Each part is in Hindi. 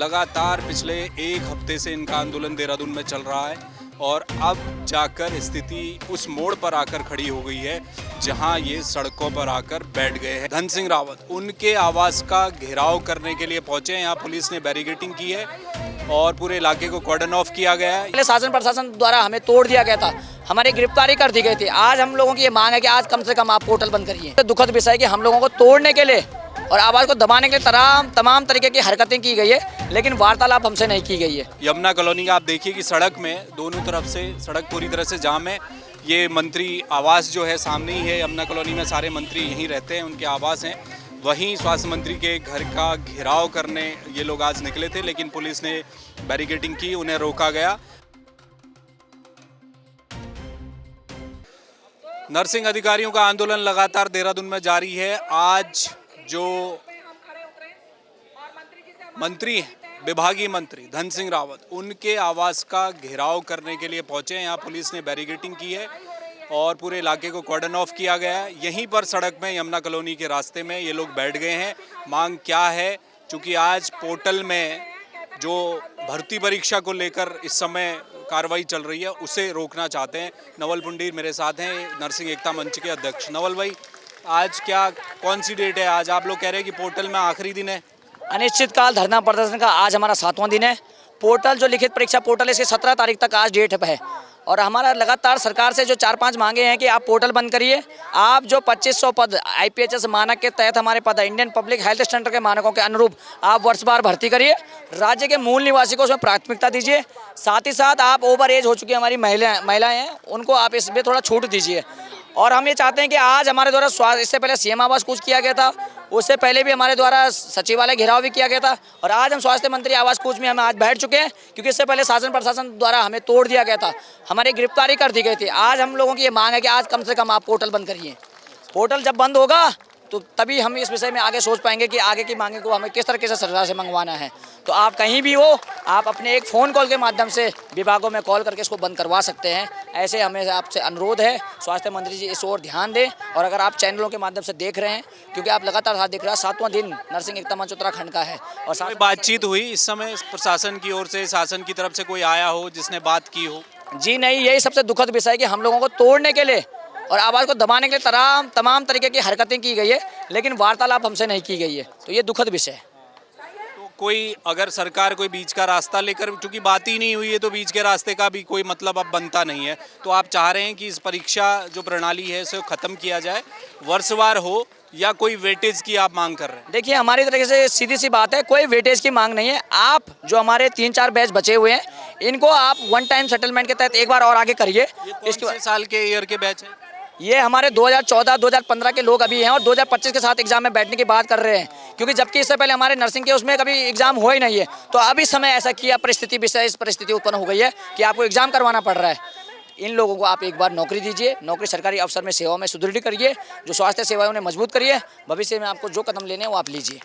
लगातार पिछले एक हफ्ते से इनका आंदोलन देहरादून में चल रहा है और अब जाकर स्थिति उस मोड़ पर आकर खड़ी हो गई है जहां ये सड़कों पर आकर बैठ गए हैं। धन सिंह रावत उनके आवास का घेराव करने के लिए पहुंचे हैं। यहाँ पुलिस ने बैरिकेडिंग की है और पूरे इलाके को कॉर्डन ऑफ किया गया है। पहले शासन प्रशासन द्वारा हमें तोड़ दिया गया था, हमारी गिरफ्तारी कर दी गई थी। आज हम लोगों की ये मांग है कि आज कम से कम आप पोर्टल बंद करिए। तो दुखद विषय है कि हम लोगों को तोड़ने के लिए और आवाज को दबाने के लिए तमाम तरीके की हरकतें की गई है, लेकिन वार्तालाप हमसे नहीं की गई है। यमुना कॉलोनी का आप देखिए कि सड़क में दोनों तरफ से सड़क पूरी तरह से जाम है। ये मंत्री आवास जो है सामने ही है। यमुना कॉलोनी में सारे मंत्री यहीं रहते हैं, उनके आवास हैं। वहीं स्वास्थ्य मंत्री के घर का घेराव करने ये लोग आज निकले थे, लेकिन पुलिस ने बैरिकेडिंग की, उन्हें रोका गया। नर्सिंग अधिकारियों का आंदोलन लगातार देहरादून में जारी है। आज जो मंत्री हैं, विभागीय मंत्री धन सिंह रावत, उनके आवास का घेराव करने के लिए पहुंचे हैं। यहाँ पुलिस ने बैरिकेडिंग की है और पूरे इलाके को कॉर्डन ऑफ किया गया है। यहीं पर सड़क में यमुना कॉलोनी के रास्ते में ये लोग बैठ गए हैं। मांग क्या है? क्योंकि आज पोर्टल में जो भर्ती परीक्षा को लेकर इस समय कार्रवाई चल रही है, उसे रोकना चाहते हैं। नवल पुंडीर मेरे साथ हैं, नर्सिंग एकता मंच के अध्यक्ष। नवल भाई, आज कौन सी डेट है? आज आप लोग कह रहे हैं कि पोर्टल में आखिरी दिन है। अनिश्चितकाल धरना प्रदर्शन का आज हमारा 7वां दिन है। पोर्टल जो लिखित परीक्षा पोर्टल है, इसकी 17 तारीख तक आज डेट है और हमारा लगातार सरकार से जो 4-5 मांगे हैं कि आप पोर्टल बंद करिए। आप जो 2500 पद IPHS मानक के तहत हमारे पद है, इंडियन पब्लिक हेल्थ स्टैंडर्ड के मानकों के अनुरूप आप वर्षवार भर्ती करिए। राज्य के मूल निवासी को उसमें प्राथमिकता दीजिए। साथ ही साथ आप ओवर एज हो चुकी हमारी महिलाएं हैं, उनको आप इसमें थोड़ा छूट दीजिए। और हम ये चाहते हैं कि आज हमारे द्वारा इससे पहले CM आवास कूच किया गया था, उससे पहले भी हमारे द्वारा सचिवालय घेराव भी किया गया था और आज हम स्वास्थ्य मंत्री आवास कूच में हम आज बैठ चुके हैं, क्योंकि इससे पहले शासन प्रशासन द्वारा हमें तोड़ दिया गया था, हमारी गिरफ्तारी कर दी गई थी। आज हम लोगों की ये मांग है कि आज कम से कम आप पोर्टल बंद करिए। पोर्टल जब बंद होगा तो तभी हम इस विषय में आगे सोच पाएंगे कि आगे की मांगे को हमें किस तरीके से सरकार से मंगवाना है। तो आप कहीं भी हो, आप अपने एक फ़ोन कॉल के माध्यम से विभागों में कॉल करके इसको बंद करवा सकते हैं। ऐसे हमें आपसे अनुरोध है, स्वास्थ्य मंत्री जी इस ओर ध्यान दें। और अगर आप चैनलों के माध्यम से देख रहे हैं, क्योंकि आप लगातार साथ देख रहे हैं, 7वां दिन नर्सिंग एकता मंच उत्तराखंड का है। और साथ बातचीत हुई इस समय प्रशासन की ओर से, शासन की तरफ से कोई आया हो जिसने बात की हो? जी नहीं, यही सबसे दुखद विषय है कि हम लोगों को तोड़ने के लिए और आवाज़ को दबाने के लिए तमाम तरीके की हरकतें की गई है, लेकिन वार्तालाप हमसे नहीं की गई है। तो ये दुखद विषय है। तो कोई अगर सरकार कोई बीच का रास्ता लेकर, क्योंकि बात ही नहीं हुई है तो बीच के रास्ते का भी कोई मतलब अब बनता नहीं है, तो आप चाह रहे हैं कि इस परीक्षा जो प्रणाली है इसे ख़त्म किया जाए, वर्षवार हो, या कोई वेटेज की आप मांग कर रहे हैं? देखिए, हमारी तरह से सीधी सी बात है, कोई वेटेज की मांग नहीं है। आप जो हमारे 3-4 बैच बचे हुए हैं, इनको आप वन टाइम सेटलमेंट के तहत एक बार और आगे करिए। इसके साल के ईयर के बैच है? ये हमारे 2014-2015 के लोग अभी हैं और 2025 के साथ एग्जाम में बैठने की बात कर रहे हैं, क्योंकि जबकि इससे पहले हमारे नर्सिंग के उसमें कभी एग्जाम हो ही नहीं है। तो अभी समय ऐसा किया, परिस्थिति विषय इस परिस्थिति उत्पन्न हो गई है कि आपको एग्जाम करवाना पड़ रहा है। इन लोगों को आप एक बार नौकरी दीजिए, नौकरी सरकारी अफसर में सेवा में सुदृढ़ करिए, जो स्वास्थ्य सेवाएं उन्हें मजबूत करिए। भविष्य में आपको जो कदम लेने हैं वो आप लीजिए।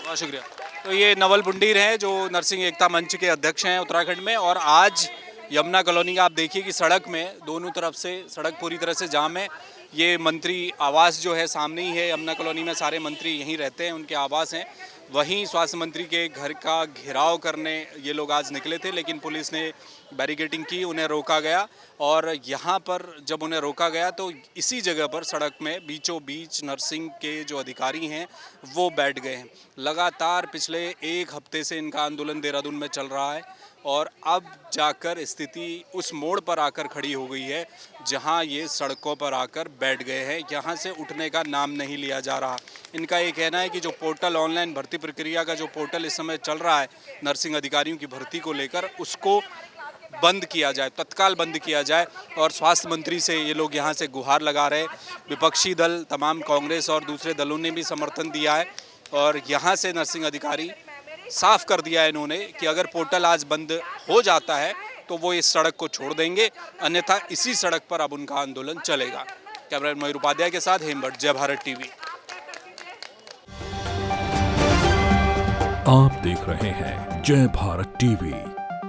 बहुत शुक्रिया। तो ये नवल पुंडीर हैं जो नर्सिंग एकता मंच के अध्यक्ष हैं उत्तराखंड में। और आज यमुना कॉलोनी का आप देखिए कि सड़क में दोनों तरफ से सड़क पूरी तरह से जाम है। ये मंत्री आवास जो है सामने ही है। यमुना कॉलोनी में सारे मंत्री यहीं रहते हैं, उनके आवास हैं। वहीं स्वास्थ्य मंत्री के घर का घेराव करने ये लोग आज निकले थे, लेकिन पुलिस ने बैरिकेडिंग की, उन्हें रोका गया। और यहाँ पर जब उन्हें रोका गया तो इसी जगह पर सड़क में बीचों बीच नर्सिंग के जो अधिकारी हैं वो बैठ गए हैं। लगातार पिछले एक हफ्ते से इनका आंदोलन देहरादून में चल रहा है और अब जाकर स्थिति उस मोड़ पर आकर खड़ी हो गई है जहां ये सड़कों पर आकर बैठ गए हैं। यहां से उठने का नाम नहीं लिया जा रहा। इनका ये कहना है कि जो पोर्टल ऑनलाइन भर्ती प्रक्रिया का जो पोर्टल इस समय चल रहा है नर्सिंग अधिकारियों की भर्ती को लेकर, उसको बंद किया जाए, तत्काल बंद किया जाए। और स्वास्थ्य मंत्री से ये लोग यहाँ से गुहार लगा रहे। विपक्षी दल, तमाम कांग्रेस और दूसरे दलों ने भी समर्थन दिया है और यहाँ से नर्सिंग अधिकारी साफ कर दिया है इन्होंने कि अगर पोर्टल आज बंद हो जाता है तो वो इस सड़क को छोड़ देंगे, अन्यथा इसी सड़क पर अब उनका आंदोलन चलेगा। कैमरामैन मयूर उपाध्याय के साथ हेमभट्ट, जय भारत टीवी। आप देख रहे हैं जय भारत टीवी।